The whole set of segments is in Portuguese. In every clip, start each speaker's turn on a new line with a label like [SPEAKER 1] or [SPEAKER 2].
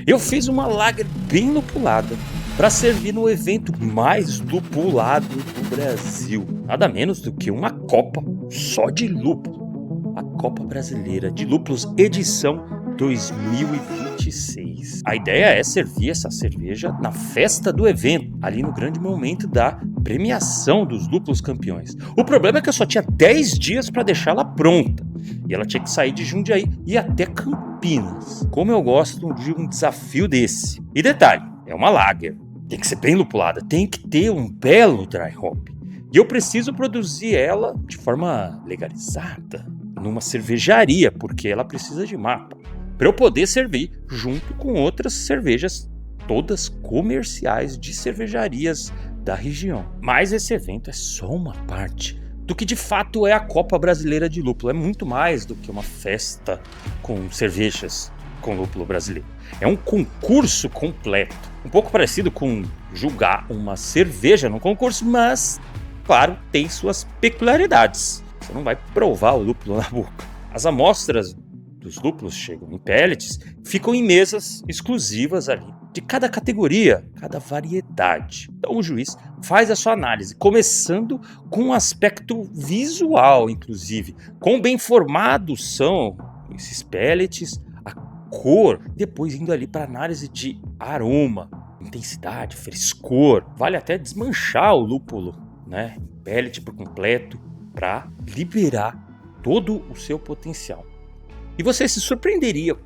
[SPEAKER 1] Eu fiz uma lager bem lupulada para servir no evento mais lupulado do Brasil. Nada menos do que uma Copa só de lúpulo. A Copa Brasileira de Lúpulos edição 2026. A ideia é servir essa cerveja na festa do evento, ali no grande momento da premiação dos lúpulos campeões. O problema é que eu só tinha 10 dias para deixá-la pronta. E ela tinha que sair de Jundiaí e até Campinas. Como eu gosto de um desafio desse. E detalhe, é uma lager. Tem que ser bem lupulada, tem que ter um belo dry hop. E eu preciso produzir ela de forma legalizada, numa cervejaria, porque ela precisa de mapa, para eu poder servir junto com outras cervejas, todas comerciais de cervejarias da região. Mas esse evento é só uma parte do que de fato é a Copa Brasileira de Lúpulo. É muito mais do que uma festa com cervejas com lúpulo brasileiro. É um concurso completo, um pouco parecido com julgar uma cerveja no concurso, mas, claro, tem suas peculiaridades. Você não vai provar o lúpulo na boca. As amostras dos lúpulos chegam em pellets, ficam em mesas exclusivas ali, de cada categoria, cada variedade. Então o juiz faz a sua análise, começando com um aspecto visual, inclusive. Quão bem formados são esses pellets, a cor, depois indo ali para análise de aroma, intensidade, frescor. Vale até desmanchar o lúpulo, né, em pellet por completo, para liberar todo o seu potencial. E você se surpreenderia com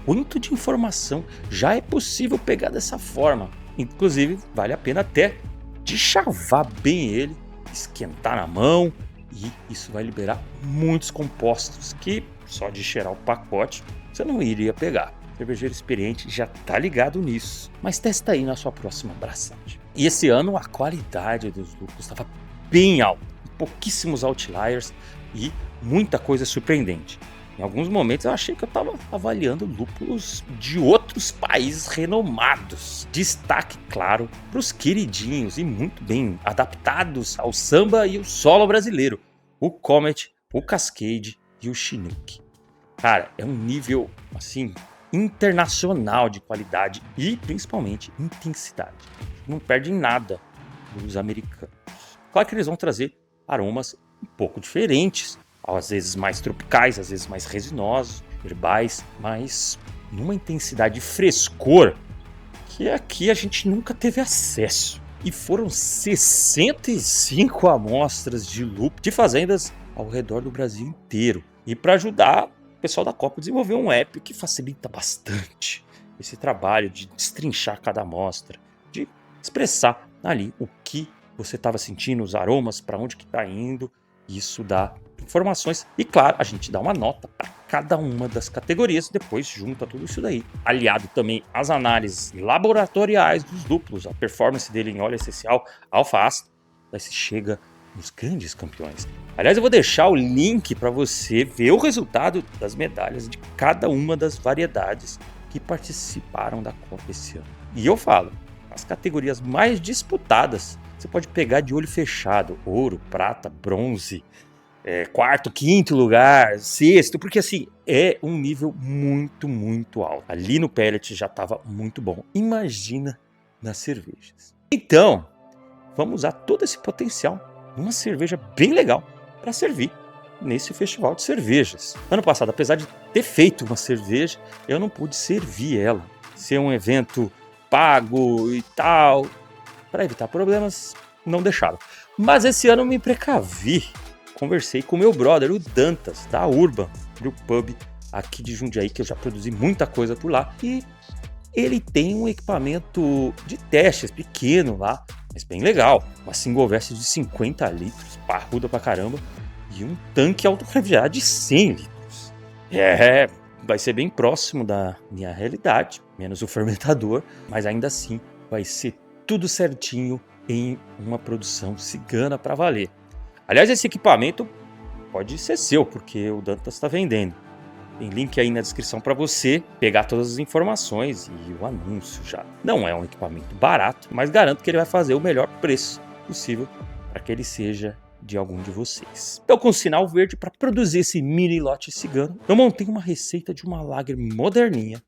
[SPEAKER 1] quanto de informação já é possível pegar dessa forma. Inclusive, vale a pena até deschavar bem ele, esquentar na mão, e isso vai liberar muitos compostos que só de cheirar o pacote você não iria pegar. O cervejeiro experiente já tá ligado nisso, mas testa aí na sua próxima abraçagem. E esse ano a qualidade dos lúpulos estava bem alta, pouquíssimos outliers e muita coisa surpreendente. Em alguns momentos eu achei que eu estava avaliando lúpulos de outros países renomados. Destaque, claro, para os queridinhos e muito bem adaptados ao samba e o solo brasileiro. O Comet, o Cascade e o Chinook. Cara, é um nível, assim, internacional de qualidade e, principalmente, intensidade. Não perde em nada dos americanos. Claro que eles vão trazer aromas um pouco diferentes, às vezes mais tropicais, às vezes mais resinosos, herbais, mas numa intensidade de frescor que aqui a gente nunca teve acesso. E foram 65 amostras de lúpulo de fazendas ao redor do Brasil inteiro. E para ajudar o pessoal da Copa a desenvolver um app que facilita bastante esse trabalho de destrinchar cada amostra, de expressar ali o que você estava sentindo, os aromas, para onde que está indo. Isso dá informações e, claro, a gente dá uma nota para cada uma das categorias, depois junta tudo isso daí. Aliado também às análises laboratoriais dos lúpulos, a performance dele em óleo essencial, alfa-ácido, daí se chega nos grandes campeões. Aliás, eu vou deixar o link para você ver o resultado das medalhas de cada uma das variedades que participaram da Copa esse ano. E eu falo, as categorias mais disputadas, você pode pegar de olho fechado, ouro, prata, bronze, quarto, quinto lugar, sexto, porque assim, é um nível muito, muito alto. Ali no pellet já estava muito bom. Imagina nas cervejas. Então, vamos usar todo esse potencial numa cerveja bem legal para servir nesse festival de cervejas. Ano passado, apesar de ter feito uma cerveja, eu não pude servir ela. Ser um evento pago e tal, para evitar problemas, não deixaram. Mas esse ano eu me precavi. Conversei com meu brother, o Dantas, da Urban, do pub aqui de Jundiaí, que eu já produzi muita coisa por lá. E ele tem um equipamento de testes pequeno lá, mas bem legal. Uma single vest de 50 litros, parruda pra caramba, e um tanque autocraveado de 100 litros. Vai ser bem próximo da minha realidade, menos o fermentador, mas ainda assim vai ser tudo certinho em uma produção cigana para valer. Aliás, esse equipamento pode ser seu, porque o Dantas está vendendo. Tem link aí na descrição para você pegar todas as informações e o anúncio já. Não é um equipamento barato, mas garanto que ele vai fazer o melhor preço possível para que ele seja de algum de vocês. Então, com o sinal verde para produzir esse mini lote cigano, eu montei uma receita de uma lager moderninha,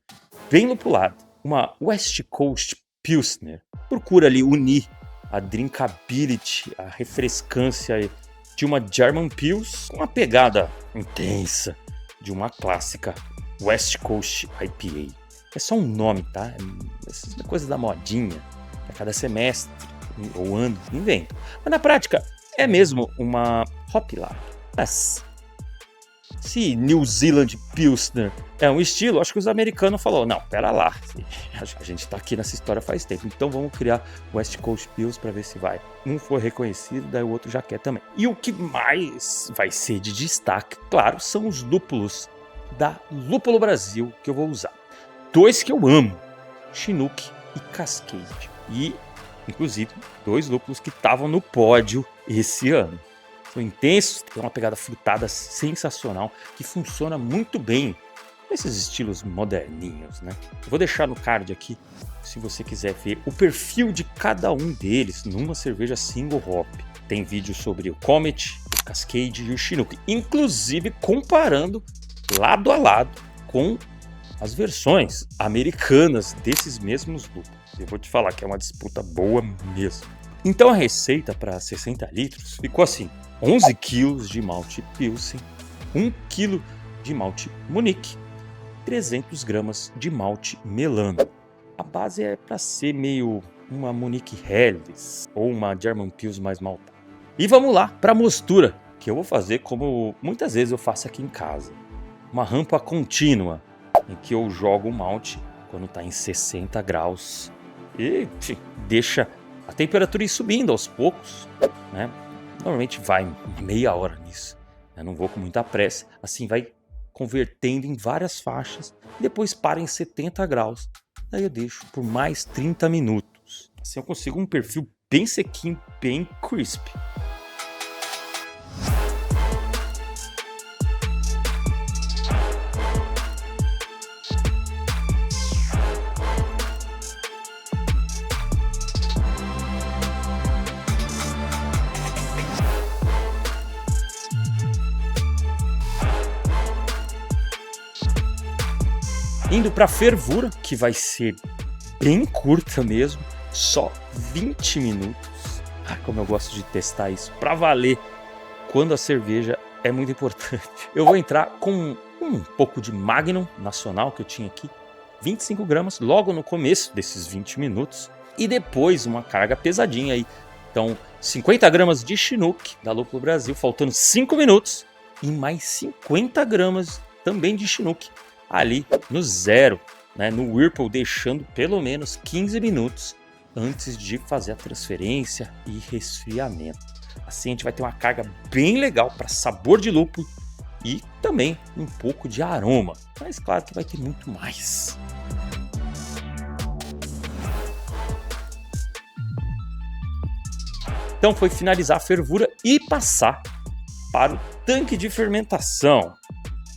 [SPEAKER 1] bem lupulada, uma West Coast Pilsner. Procura ali unir a drinkability, a refrescância de uma German Pils com uma pegada intensa de uma clássica West Coast IPA. É só um nome, tá? Essa coisa da modinha. A cada semestre ou ano, invento. Mas na prática, é mesmo uma Hop Lager. Mas se New Zealand Pilsner é um estilo, acho que os americanos falaram, não, pera lá, a gente tá aqui nessa história faz tempo, então vamos criar West Coast Pils para ver se vai. Um for reconhecido, daí o outro já quer também. E o que mais vai ser de destaque, claro, são os lúpulos da Lúpulo Brasil que eu vou usar. 2 que eu amo, Chinook e Cascade. E, inclusive, 2 lúpulos que estavam no pódio esse ano. São intensos, tem uma pegada frutada sensacional, que funciona muito bem nesses estilos moderninhos, né? Eu vou deixar no card aqui, se você quiser ver o perfil de cada um deles numa cerveja single hop. Tem vídeo sobre o Comet, o Cascade e o Chinook, inclusive comparando lado a lado com as versões americanas desses mesmos lúpulos. Eu vou te falar que é uma disputa boa mesmo. Então a receita para 60 litros ficou assim: 11 kg de malte Pilsen, 1 kg de malte Munich, 300 gramas de malte Melano. A base é para ser meio uma Munich Helles ou uma German Pils mais maltada. E vamos lá para a mostura, que eu vou fazer como muitas vezes eu faço aqui em casa. Uma rampa contínua, em que eu jogo o malte quando está em 60 graus e deixa a temperatura ir subindo aos poucos, né? Normalmente vai meia hora nisso, eu não vou com muita pressa, assim vai convertendo em várias faixas, e depois para em 70 graus, daí eu deixo por mais 30 minutos, assim eu consigo um perfil bem sequinho, bem crispy. Indo para a fervura, que vai ser bem curta mesmo, só 20 minutos. Como eu gosto de testar isso para valer quando a cerveja é muito importante. Eu vou entrar com um pouco de Magnum Nacional que eu tinha aqui, 25 gramas, logo no começo desses 20 minutos. E depois uma carga pesadinha aí. Então, 50 gramas de Chinook da Lúpulo Brasil, faltando 5 minutos. E mais 50 gramas também de Chinook ali no zero, né, no Whirlpool, deixando pelo menos 15 minutos antes de fazer a transferência e resfriamento. Assim a gente vai ter uma carga bem legal para sabor de lúpulo e também um pouco de aroma, mas claro que vai ter muito mais. Então foi finalizar a fervura e passar para o tanque de fermentação.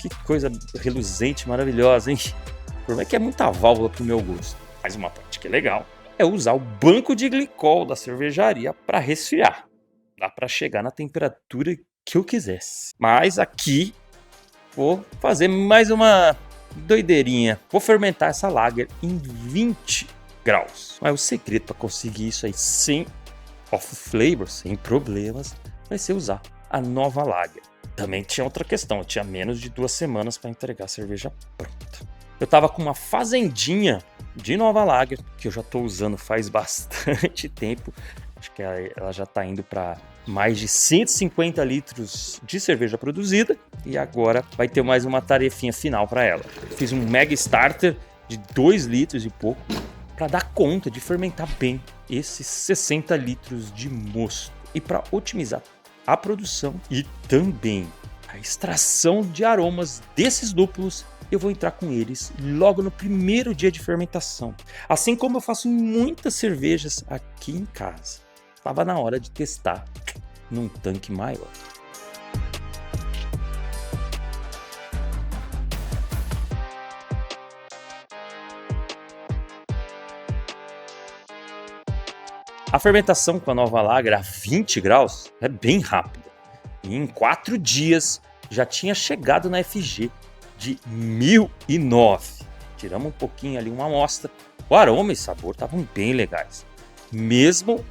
[SPEAKER 1] Que coisa reluzente, maravilhosa, hein? O problema é que é muita válvula pro meu gosto. Mas uma prática legal é usar o banco de glicol da cervejaria para resfriar. Dá para chegar na temperatura que eu quisesse. Mas aqui vou fazer mais uma doideirinha. Vou fermentar essa lager em 20 graus. Mas o segredo para conseguir isso aí sem off flavor, sem problemas, vai ser usar a nova lager. Também tinha outra questão, eu tinha menos de 2 semanas para entregar a cerveja pronta. Eu tava com uma fazendinha de nova lager, que eu já tô usando faz bastante tempo. Acho que ela já tá indo para mais de 150 litros de cerveja produzida. E agora vai ter mais uma tarefinha final para ela. Fiz um mega starter de 2 litros e pouco para dar conta de fermentar bem esses 60 litros de mosto. E para otimizar a produção e também a extração de aromas desses lúpulos, eu vou entrar com eles logo no primeiro dia de fermentação. Assim como eu faço em muitas cervejas aqui em casa. Estava na hora de testar num tanque maior. A fermentação com a nova lager a 20 graus é bem rápida. E em 4 dias já tinha chegado na FG de 1009. Tiramos um pouquinho ali, uma amostra, O aroma e sabor estavam bem legais, mesmo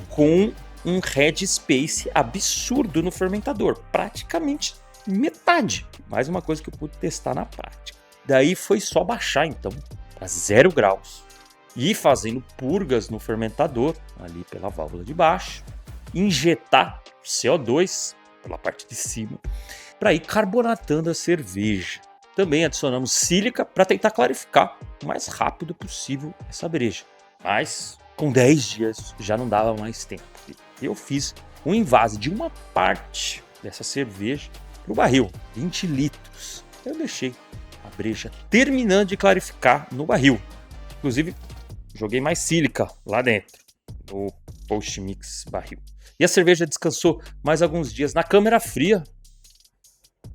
[SPEAKER 1] com um headspace absurdo no fermentador, praticamente metade. Mais uma coisa que eu pude testar na prática. Daí foi só baixar então para 0 graus e fazendo purgas no fermentador, ali pela válvula de baixo, injetar CO2 pela parte de cima, para ir carbonatando a cerveja. Também adicionamos sílica para tentar clarificar o mais rápido possível essa breja. Mas com 10 dias já não dava mais tempo. Eu fiz um invase de uma parte dessa cerveja para o barril, 20 litros. Eu deixei a breja terminando de clarificar no barril. Inclusive, joguei mais sílica lá dentro, no post-mix barril. E a cerveja descansou mais alguns dias na câmara fria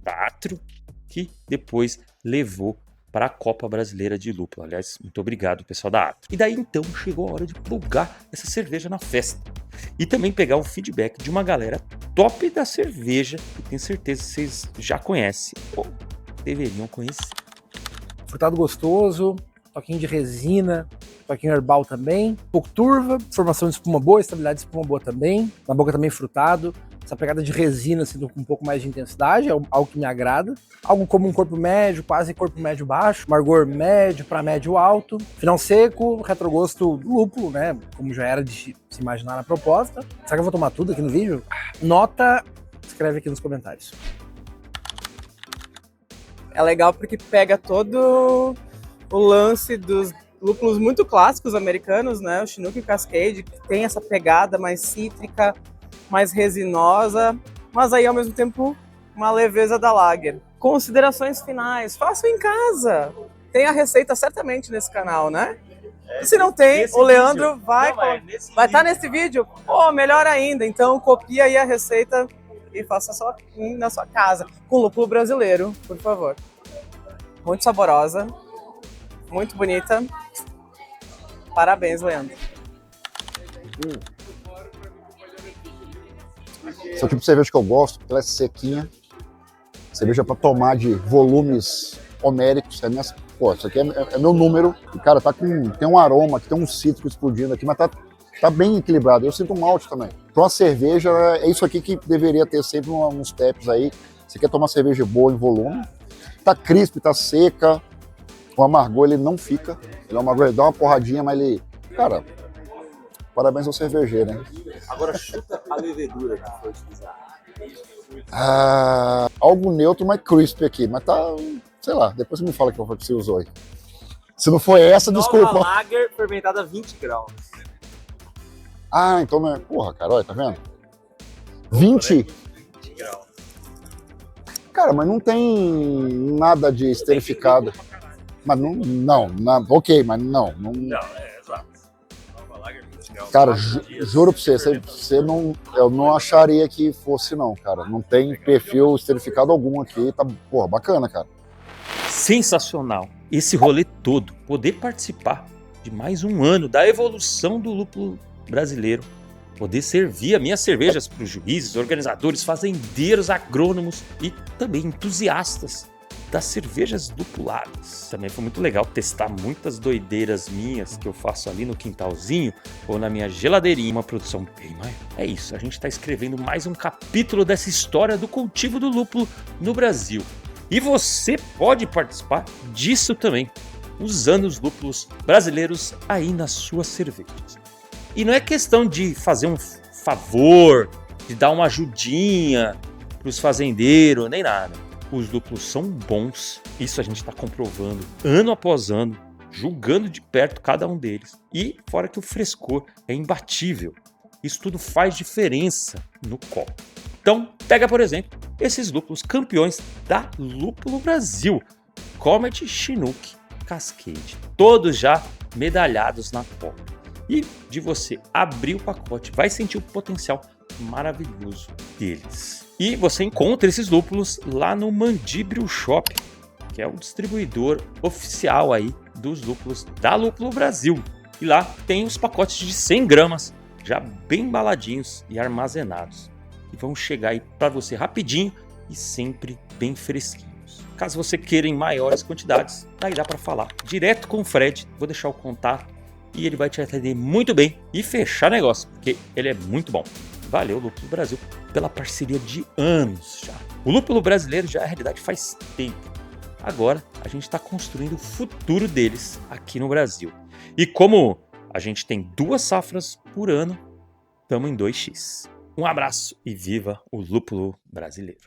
[SPEAKER 1] da Atro, que depois levou para a Copa Brasileira de Lúpulo. Aliás, muito obrigado, pessoal da Atro. E daí então chegou a hora de plugar essa cerveja na festa. E também pegar um feedback de uma galera top da cerveja, que tenho certeza que vocês já conhecem ou deveriam conhecer.
[SPEAKER 2] Frutado gostoso, toquinho de resina, toquinho herbal também, um pouco turva, formação de espuma boa, estabilidade de espuma boa também, na boca também frutado, essa pegada de resina assim, com um pouco mais de intensidade, é algo que me agrada, algo como um corpo médio, quase corpo médio baixo, amargor médio para médio alto, final seco, retrogosto lúpulo, né, como já era de se imaginar na proposta. Será que eu vou tomar tudo aqui no vídeo? Nota, escreve aqui nos comentários.
[SPEAKER 3] É legal porque pega todo o lance dos lúpulos muito clássicos americanos, né? O Chinook e o Cascade, que tem essa pegada mais cítrica, mais resinosa, mas aí ao mesmo tempo uma leveza da Lager. Considerações finais, façam em casa. Tem a receita certamente nesse canal, né? E se não tem, o Leandro vai estar nesse vídeo. Pô, melhor ainda. Então copia aí a receita e faça na sua casa, com lúpulo brasileiro, por favor. Muito saborosa, muito bonita. Parabéns, Leandro.
[SPEAKER 4] Esse é o tipo de cerveja que eu gosto, porque ela é sequinha. Cerveja para tomar de volumes homéricos. Pô, isso aqui é meu número. E, cara, tem um aroma, tem um cítrico explodindo aqui, mas tá bem equilibrado. Eu sinto um malte também. Para uma cerveja, é isso aqui que deveria ter sempre uns taps aí. Você quer tomar cerveja boa em volume. Tá crisp, tá seca. O amargor, ele não fica. Ele é um amargor, ele dá uma porradinha, mas ele... Cara, parabéns ao cervejeiro, né?
[SPEAKER 5] Agora chuta a levedura que foi utilizada.
[SPEAKER 4] Algo neutro, mas crisp aqui. Mas tá, sei lá, depois você me fala que você usou aí. Se não foi essa, desculpa.
[SPEAKER 5] Nova Lager fermentada a 20 graus.
[SPEAKER 4] Então não é... Porra, cara, olha, tá vendo? 20
[SPEAKER 5] graus.
[SPEAKER 4] Cara, mas não tem nada de esterificado. Mas ok, mas não.
[SPEAKER 5] Não, exato. Nova Lager 20 graus.
[SPEAKER 4] Cara, juro pra você não, eu não acharia que fosse não, cara. Não tem perfil esterificado algum aqui, tá, porra, bacana, cara.
[SPEAKER 1] Sensacional esse rolê todo, poder participar de mais um ano da evolução do lúpulo brasileiro, poder servir as minhas cervejas para os juízes, organizadores, fazendeiros, agrônomos e também entusiastas das cervejas lupuladas. Também foi muito legal testar muitas doideiras minhas que eu faço ali no quintalzinho ou na minha geladeirinha, uma produção bem maior. É isso, a gente está escrevendo mais um capítulo dessa história do cultivo do lúpulo no Brasil. E você pode participar disso também, usando os lúpulos brasileiros aí nas suas cervejas. E não é questão de fazer um favor, de dar uma ajudinha para os fazendeiros, nem nada. Os lúpulos são bons, isso a gente está comprovando ano após ano, julgando de perto cada um deles. E fora que o frescor é imbatível, isso tudo faz diferença no copo. Então, pega, por exemplo, esses lúpulos campeões da Lúpulo Brasil, Comet, Chinook, Cascade, todos já medalhados na Copa. E de você abrir o pacote, vai sentir o potencial maravilhoso deles. E você encontra esses lúpulos lá no Mandíbrio Shop, que é o distribuidor oficial aí dos lúpulos da Lúpulo Brasil. E lá tem os pacotes de 100 gramas, já bem embaladinhos e armazenados. E vão chegar aí para você rapidinho e sempre bem fresquinhos. Caso você queira em maiores quantidades, aí dá para falar direto com o Fred. Vou deixar o contato e ele vai te atender muito bem e fechar negócio, porque ele é muito bom. Valeu, Lúpulo Brasil, pela parceria de anos já. O lúpulo brasileiro já é realidade faz tempo. Agora a gente está construindo o futuro deles aqui no Brasil. E como a gente tem 2 safras por ano, estamos em 2x. Um abraço e viva o lúpulo brasileiro.